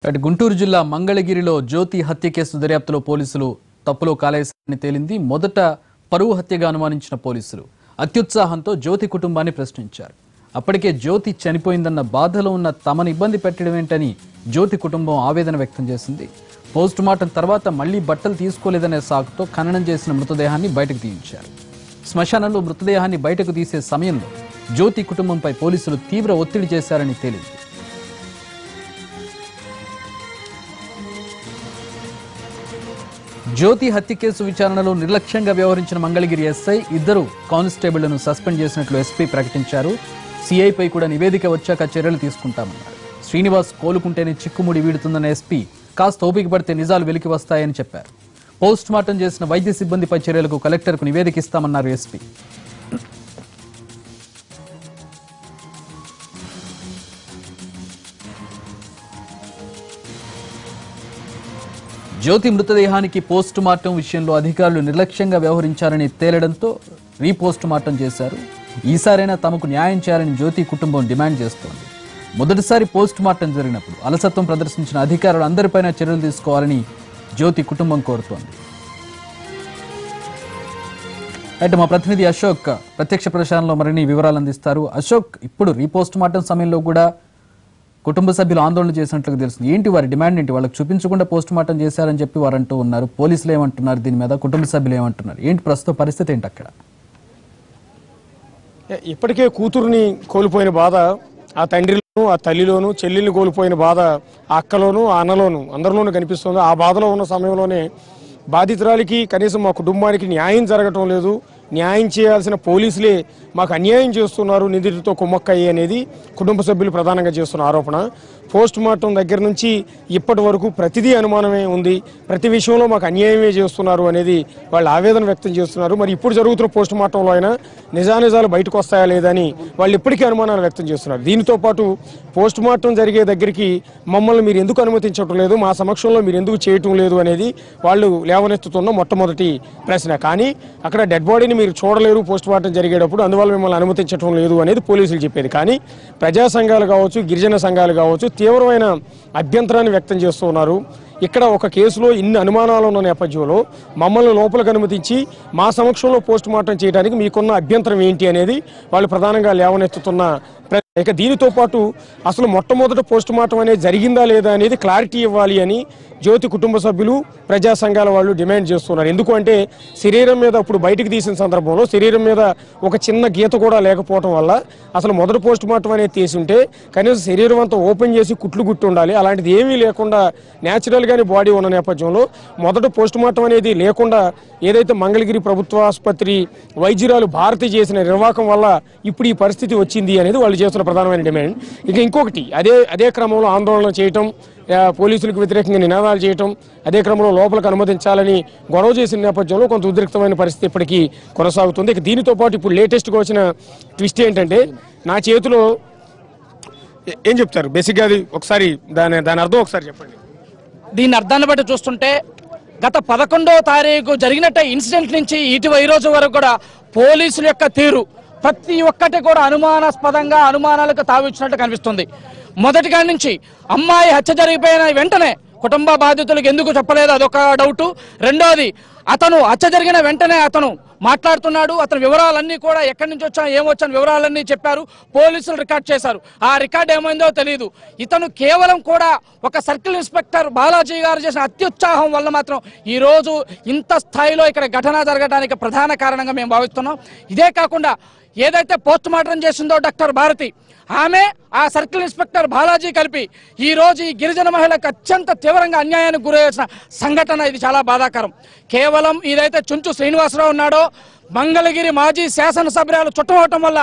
గుంటూరు జిల్లా మంగళగిరిలో జ్యోతి హత్య కేసు దర్యాప్తులో పోలీసులు తప్పులో కాలేశారని తేలింది. మొదట పరువు హత్యగా అనుమానించిన పోలీసులు అత్యుత్సాహంతో జ్యోతి కుటుంబాన్ని ప్రశ్నించారు. అప్పటికే జ్యోతి చనిపోయిందన్న బాధలో ఉన్న తమను ఇబ్బంది పెట్టడమేంటని జ్యోతి కుటుంబం ఆవేదన వ్యక్తం చేసింది. పోస్ట్ మార్టం తర్వాత మళ్లీ బట్టలు తీసుకోలేదనే సాకుతో ఖననం చేసిన మృతదేహాన్ని బయటకు తీయించారు. శ్మశానంలో మృతదేహాన్ని బయటకు తీసే సమయంలో జ్యోతి కుటుంబంపై పోలీసులు తీవ్ర ఒత్తిడి చేశారని తేలింది. జ్యోతి హత్య కేసు విచారణలో నిర్లక్ష్యంగా వ్యవహరించిన మంగళగిరి ఎస్ఐ ఇద్దరు కానిస్టేబుళ్లను సస్పెండ్ చేసినట్లు ఎస్పీ ప్రకటించారు. సిఐపై కూడా నివేదిక వచ్చాక చర్యలు తీసుకుంటామన్నారు. శ్రీనివాస్ కోలుకుంటేనే చిక్కుముడి వీడుతుందన్న ఎస్పీ కాస్త ఓపిక పడితే నిజాలు వెలికి వస్తాయని చెప్పారు. పోస్ట్ మార్టం చేసిన వైద్య సిబ్బందిపై చర్యలకు కలెక్టర్కు నివేదిక ఇస్తామన్నారు ఎస్పీ. జ్యోతి మృతదేహానికి పోస్ట్ మార్టం విషయంలో అధికారులు నిర్లక్ష్యంగా వ్యవహరించారని తేలడంతో రీపోస్ట్ మార్టం చేశారు. ఈసారైనా తమకు న్యాయం చేయాలని జ్యోతి కుటుంబం డిమాండ్ చేస్తోంది. మొదటిసారి పోస్ట్ మార్టం జరిగినప్పుడు అలసత్వం ప్రదర్శించిన అధికారులు అందరిపైన చర్యలు తీసుకోవాలని జ్యోతి కుటుంబం కోరుతోంది. అయితే మా ప్రతినిధి అశోక్ ప్రత్యక్ష ప్రసారంలో మరిన్ని వివరాలు అందిస్తారు. అశోక్, ఇప్పుడు రీపోస్ట్ మార్టం సమయంలో కూడా కుటుంబ సభ్యులు ఆందోళన చేసినట్లుగా తెలుస్తుంది. ఏంటి వారి డిమాండ్ ఏంటి? వాళ్ళకి చూపించకుండా పోస్ట్ మార్టం చేశారని చెప్పి వారు అంటూ ఉన్నారు. పోలీసులు ఏమంటున్నారు దీని మీద? కుటుంబ సభ్యులు ఏమంటున్నారు? ఏంటి ప్రస్తుత పరిస్థితి ఏంటి అక్కడ? ఇప్పటికే కూతురుని కోల్పోయిన బాధ ఆ తండ్రిలోను, ఆ తల్లిలోను, చెల్లిని కోల్పోయిన బాధ ఆ అక్కలోను, ఆ అన్నలోను, అందరిలోనూ కనిపిస్తుంది. ఆ బాధలో ఉన్న సమయంలోనే బాధితురాలికి కనీసం మా కుటుంబానికి న్యాయం జరగటం లేదు, న్యాయం చేయాల్సిన పోలీసులే మాకు అన్యాయం చేస్తున్నారు, నిందితుడితో కుమ్మక్కయ్యి అనేది కుటుంబ సభ్యులు ప్రధానంగా చేస్తున్న ఆరోపణ. పోస్ట్ మార్టం దగ్గర నుంచి ఇప్పటి వరకు ప్రతిదీ అనుమానమే ఉంది, ప్రతి విషయంలో మాకు అన్యాయమే చేస్తున్నారు అనేది వాళ్ళు ఆవేదన వ్యక్తం చేస్తున్నారు. మరి ఇప్పుడు జరుగుతున్న పోస్ట్ మార్టంలో అయినా నిజానిజాలు బయటకు వస్తాయా లేదని వాళ్ళు ఇప్పటికీ అనుమానాలు వ్యక్తం చేస్తున్నారు. దీనితో పాటు పోస్ట్ మార్టం జరిగే దగ్గరికి మమ్మల్ని మీరు ఎందుకు అనుమతించడం లేదు, మా సమక్షంలో మీరు ఎందుకు చేయటం లేదు అనేది వాళ్ళు లేవనెత్తుతున్న మొట్టమొదటి ప్రశ్న. కానీ అక్కడ డెడ్ బాడీని మీరు చూడలేరు పోస్ట్ మార్టం జరిగేటప్పుడు, అందువల్ల మిమ్మల్ని అనుమతించడం లేదు అనేది పోలీసులు చెప్పేది. కానీ ప్రజా సంఘాలు కావచ్చు, గిరిజన సంఘాలు కావచ్చు తీవ్రమైన అభ్యంతరాన్ని వ్యక్తం చేస్తూ ఉన్నారు. ఇక్కడ ఒక కేసులో ఇన్ని అనుమానాలు ఉన్న నేపథ్యంలో మమ్మల్ని లోపలికి అనుమతించి మా సమక్షంలో పోస్ట్ మార్టం చేయడానికి మీకున్న అభ్యంతరం ఏంటి అనేది వాళ్ళు ప్రధానంగా లేవనెత్తుతున్న. ఇక దీనితో పాటు అసలు మొట్టమొదటి పోస్ట్ మార్టం అనేది జరిగిందా లేదా అనేది క్లారిటీ ఇవ్వాలి అని జ్యోతి కుటుంబ సభ్యులు, ప్రజా సంఘాల వాళ్ళు డిమాండ్ చేస్తున్నారు. ఎందుకంటే శరీరం మీద ఇప్పుడు బయటకు తీసిన సందర్భంలో శరీరం మీద ఒక చిన్న గీత కూడా లేకపోవడం వల్ల అసలు మొదటి పోస్ట్ మార్టం అనేది తీసి ఉంటే కనీసం శరీరం అంతా ఓపెన్ చేసి కుట్లు గుట్టి ఉండాలి. అలాంటిది ఏమీ లేకుండా న్యాచురల్గానే బాడీ ఉన్న నేపథ్యంలో మొదటి పోస్ట్ మార్టం అనేది లేకుండా ఏదైతే మంగళగిరి ప్రభుత్వ ఆసుపత్రి వైద్యురాలు భారతి చేసిన నిర్వాహకం వల్ల ఇప్పుడు ఈ పరిస్థితి వచ్చింది అనేది వాళ్ళు చేస్తున్న ప్రధానమైన డిమాండ్. ఇక ఇంకొకటి అదే క్రమంలో ఆందోళన చేయటం, పోలీసులకు వ్యతిరేకంగా నినాదాలు చేయటం, అదే క్రమంలో లోపలికి అనుమతించాలని గొడవ చేసిన నేపథ్యంలో కొంత ఉద్రిక్తమైన పరిస్థితి ఇప్పటికీ కొనసాగుతుంది. ఇక దీనితో పాటు ఇప్పుడు లేటెస్ట్గా వచ్చిన ట్విస్ట్ ఏంటంటే నా చేతిలో ఏం చెప్తారు బేసిక్గా అది ఒకసారి దాని అర్థం ఒకసారి చెప్పండి. దీని అర్థాన్ని బట్టి చూస్తుంటే గత 11వ తారీఖు జరిగినట్టే ఇన్సిడెంట్ నుంచి ఈ రోజు వరకు కూడా పోలీసుల యొక్క తీరు ప్రతి ఒక్కటి కూడా అనుమానాస్పదంగా అనుమానాలకు తావిచ్చినట్టు కనిపిస్తుంది. మొదటిగా నుంచి అమ్మాయి హత్య జరిగిపోయిన వెంటనే కుటుంబ బాధితులకు ఎందుకు చెప్పలేదు అదొక డౌటు. రెండోది, అతను హత్య జరిగిన వెంటనే అతను మాట్లాడుతున్నాడు, అతని వివరాలన్నీ కూడా ఎక్కడి నుంచి వచ్చా ఏమొచ్చాను వివరాలన్నీ చెప్పారు, పోలీసులు రికార్డ్ చేశారు. ఆ రికార్డ్ ఏమైందో తెలియదు. ఇతను కేవలం కూడా ఒక సర్కిల్ ఇన్స్పెక్టర్ బాలాజీ గారు చేసిన అత్యుత్సాహం వల్ల మాత్రం ఈరోజు ఇంత స్థాయిలో ఇక్కడ ఘటన జరగడానికి ప్రధాన కారణంగా మేము భావిస్తున్నాం. ఇదే కాకుండా ఏదైతే పోస్ట్ మార్టం చేసిందో డాక్టర్ భారతి, ఆమె ఆ సర్కిల్ ఇన్స్పెక్టర్ బాలాజీ కలిపి ఈ రోజు ఈ గిరిజన మహిళకు అత్యంత తీవ్రంగా అన్యాయానికి గురయ్యేసిన సంఘటన ఇది చాలా బాధాకరం. కేవలం ఇదైతే చుంచు శ్రీనివాసరావు ఉన్నాడో మంగళగిరి మాజీ శాసనసభ్యురాలు చుట్టమవటం వల్ల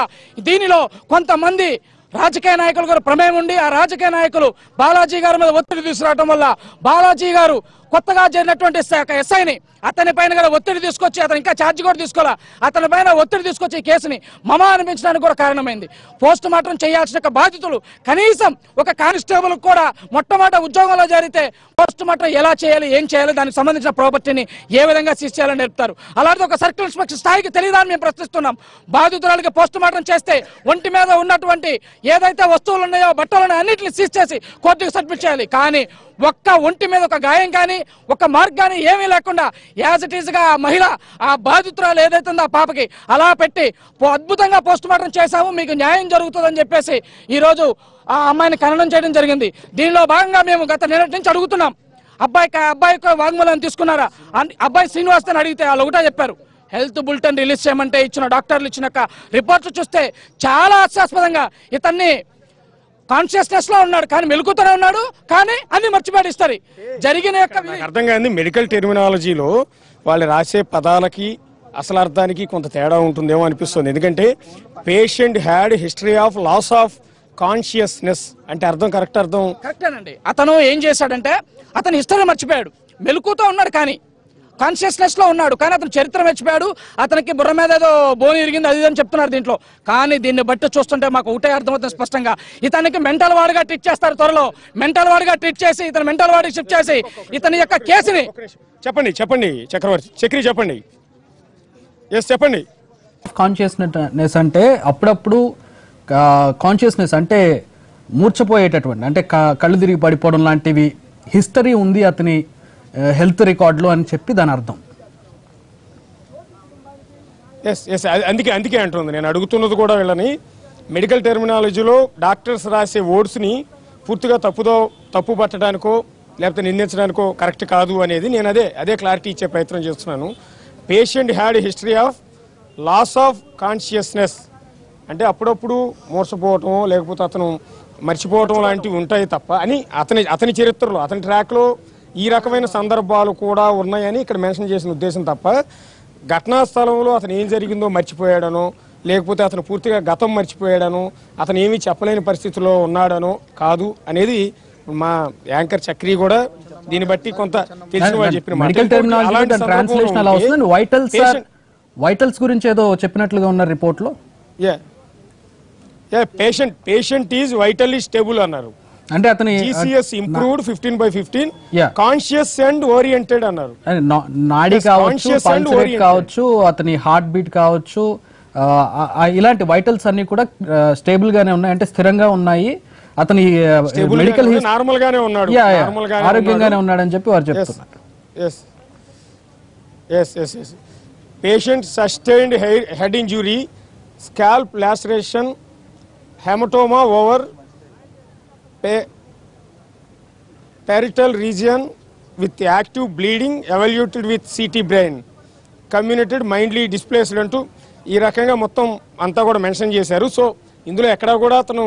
దీనిలో కొంతమంది రాజకీయ నాయకులు కూడా ప్రమేయం ఉండి ఆ రాజకీయ నాయకులు బాలాజీ గారి మీద ఒత్తిడి తీసుకురావడం వల్ల బాలాజీ గారు కొత్తగా చేరినటువంటి ఎస్ఐని అతని పైన కూడా ఒత్తిడి తీసుకొచ్చి అతను ఇంకా ఛార్జ్ కూడా తీసుకోవాలా అతని పైన ఒత్తిడి తీసుకొచ్చి ఈ కేసుని మమా అనిపించడానికి కూడా కారణమైంది. పోస్ట్ మార్టం చేయాల్సిన బాధితులు కనీసం ఒక కానిస్టేబుల్ కూడా మొట్టమొదటి ఉద్యోగంలో జరిగితే పోస్ట్ మార్టం ఎలా చేయాలి, ఏం చేయాలి, దానికి సంబంధించిన ప్రాపర్టీని ఏ విధంగా సీజ్ చేయాలని నేర్పుతారు. అలాంటి ఒక సర్కిల్ ఇన్స్పెక్టర్ స్థాయికి తెలియదని మేము ప్రశ్నిస్తున్నాం. బాధితురాలకి పోస్ట్ మార్టం చేస్తే ఒంటి మీద ఉన్నటువంటి ఏదైతే వస్తువులు ఉన్నాయో బట్టలు ఉన్నాయో అన్నింటిని సీజ్ చేసి కోర్టుకు సబ్మిట్ చేయాలి. కానీ ఒక్క ఒంటి మీద ఒక గాయం కానీ ఒక మార్క్ కానీ ఏమీ లేకుండా యాజ్ ఇట్ ఈస్ గా ఆ మహిళ ఆ బాధితురాలు ఏదైతే ఉందో ఆ పాపకి అలా పెట్టి అద్భుతంగా పోస్ట్ మార్టం చేశాము, మీకు న్యాయం జరుగుతుందని చెప్పేసి ఈ రోజు ఆ అమ్మాయిని ఖననం చేయడం జరిగింది. దీనిలో భాగంగా మేము గత నిన్నటి నుంచి అడుగుతున్నాం, అబ్బాయి వాంగ్మూలం తీసుకున్నారా? అబ్బాయి శ్రీనివాస్ అని అడిగితే వాళ్ళు ఒకటే చెప్పారు, హెల్త్ బులెటిన్ రిలీజ్ చేయమంటే ఇచ్చిన డాక్టర్లు ఇచ్చిన రిపోర్ట్లు చూస్తే చాలా హాస్యాస్పదంగా ఇతన్ని కాన్షియస్నెస్ లో ఉన్నాడు కానీ మెలుకుతూనే ఉన్నాడు, కానీ అన్ని మర్చిపోయిస్తారు. జరిగిన అర్థం కాదు మెడికల్ టెర్మినాలజీలో వాళ్ళు రాసే పదాలకి అసలు అర్థానికి కొంత తేడా ఉంటుందేమో అనిపిస్తుంది. ఎందుకంటే patient had history of loss of consciousness అంటే అర్థం కరెక్టేనండి. అతను ఏం చేశాడంటే అతని హిస్టరీ మర్చిపోయాడు, మెలుకుతూ ఉన్నాడు కానీ కాన్షియస్నెస్ లో ఉన్నాడు, కానీ అతను చరిత్ర మర్చిపోయాడు. అతనికి బుర్ర మీద ఏదో బోని ఇరిగింది అది అని చెప్తున్నారు దీంట్లో. కానీ దీన్ని బట్టి చూస్తుంటే మాకు ఒకటే అర్థమవుతుంది స్పష్టంగా, ఇతనికి మెంటల్ వార్డుగా ట్రీట్ చేస్తారు. త్వరలో మెంటల్ వార్డుగా ట్రీట్ చేసి ఇతను మెంటల్ వార్డుకి షిఫ్ట్ చేసి ఇతని యొక్క కేసుని చెప్పండి చక్రి చెప్పండి. చెప్పండి. కాన్షియస్నెస్ అంటే అప్పుడప్పుడు కాన్షియస్నెస్ అంటే మూర్చపోయేటటువంటి అంటే కళ్ళు తిరిగి పడిపోవడం లాంటివి హిస్టరీ ఉంది అతని హెల్త్ రికార్డులో అని చెప్పి దాని అర్థం. అందుకే అంటుంది. నేను అడుగుతున్నది కూడా వీళ్ళని మెడికల్ టెర్మినాలజీలో డాక్టర్స్ రాసే వర్డ్స్ని పూర్తిగా తప్పు పట్టడానికో లేకపోతే నిందించడానికో కరెక్ట్ కాదు అనేది నేను అదే క్లారిటీ ఇచ్చే ప్రయత్నం చేస్తున్నాను. Patient had history of loss of consciousness అంటే అప్పుడప్పుడు మోసపోవటం లేకపోతే అతను మర్చిపోవటం లాంటివి ఉంటాయి తప్ప అని అతని చరిత్రలో అతని ట్రాక్లో ఈ రకమైన సందర్భాలు కూడా ఉన్నాయని ఇక్కడ మెన్షన్ చేసిన ఉద్దేశం తప్ప ఘటనా స్థలంలో అతను ఏం జరిగిందో మర్చిపోయాడనో లేకపోతే అతను పూర్తిగా గతం మర్చిపోయాడనో అతను ఏమీ చెప్పలేని పరిస్థితిలో ఉన్నాడనో కాదు అనేది మా యాంకర్ చక్రి కూడా దీన్ని బట్టి కొంత తెలిసిన వాళ్ళు చెప్పిన వైటల్స్ గురించి ఏదో చెప్పినట్లుగా ఉన్న రిపోర్ట్ లో పేషెంట్ ఈజ్ వైటల్లీ స్టేబుల్ అన్నారు. అంటే అతని GCS improved 15/15 conscious and oriented అన్నారు. నాడీ కావచ్చు, పల్స్ రేట్ కావచ్చు, అతని హార్ట్ బీట్ కావచ్చు, ఇలాంటి వైటల్స్ అన్ని కూడా స్టేబుల్ గానే ఉన్నాయి, అంటే స్థిరంగా ఉన్నాయి. అతని మెడికల్ నార్మల్ గానే ఉన్నాడు, ఆరోగ్యంగానే ఉన్నాడని చెప్పి వారు చెప్తున్నారు. Patient sustained head injury, scalp laceration, haematoma over parietal region with active bleeding evaluated with CT brain, communicated mindly displaced అంటూ ఈ రకంగా మొత్తం అంతా కూడా మెన్షన్ చేశారు. సో ఇందులో ఎక్కడా కూడా అతను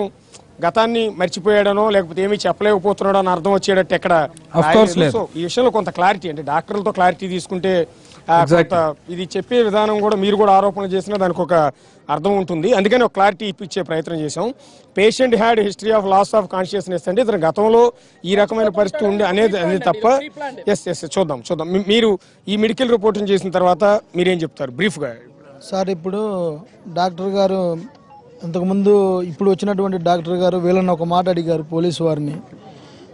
గతాన్ని మర్చిపోయాడనో లేకపోతే ఏమీ చెప్పలేకపోతున్నాడో అని అర్థం వచ్చేటట్టు ఎక్కడ. సో ఈ విషయంలో కొంత క్లారిటీ అంటే డాక్టర్లతో క్లారిటీ తీసుకుంటే ఇది చెప్పే విధానం కూడా మీరు కూడా ఆరోపణలు చేసినా దానికి ఒక అర్థం ఉంటుంది. అందుకని ఒక క్లారిటీ ఇప్పించే ప్రయత్నం చేశాం. Patient had history of loss of consciousness అంటే ఇతను గతంలో ఈ రకమైన పరిస్థితి ఉంది అనేది తప్ప. చూద్దాం. మీరు ఈ మెడికల్ రిపోర్టింగ్ చేసిన తర్వాత మీరేం చెప్తారు బ్రీఫ్గా? సార్, ఇప్పుడు డాక్టర్ గారు ఇంతకుముందు ఇప్పుడు వచ్చినటువంటి డాక్టర్ గారు వీళ్ళని ఒక మాట అడిగారు పోలీసు వారిని.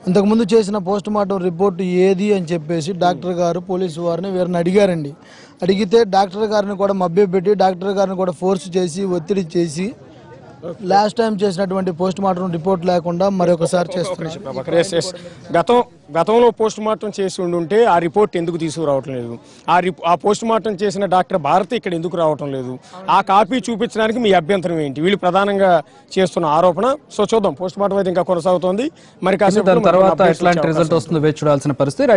ఇంతకుముందు చేసిన పోస్ట్ మార్టం రిపోర్టు ఏది అని చెప్పేసి డాక్టర్ గారు పోలీసు వారిని వీరిని అడిగారండి. అడిగితే డాక్టర్ గారిని కూడా మభ్యపెట్టి డాక్టర్ గారిని కూడా ఫోర్స్ చేసి ఒత్తిడి చేసి లాస్ట్ టైం చేసినటువంటి పోస్ట్ మార్టం రిపోర్ట్ లేకుండా మరొకసారి చేస్తున్నారు. గతంలో పోస్ట్ మార్టం చేసి ఉండుంటే ఆ రిపోర్ట్ ఎందుకు తీసుకురావటం లేదు? ఆ పోస్ట్ మార్టం చేసిన డాక్టర్ భారతి ఇక్కడ ఎందుకు రావటం లేదు? ఆ కాపీ చూపించడానికి మీ అభ్యంతరం ఏంటి? వీళ్ళు ప్రధానంగా చేస్తున్న ఆరోపణ. సో చూద్దాం, పోస్ట్ మార్టం అయితే ఇంకా కొనసాగుతోంది. మరి కాసేపు తర్వాత ఎట్లాంటి రిజల్ట్ వస్తుందో వేచి చూడాల్సిన పరిస్థితి.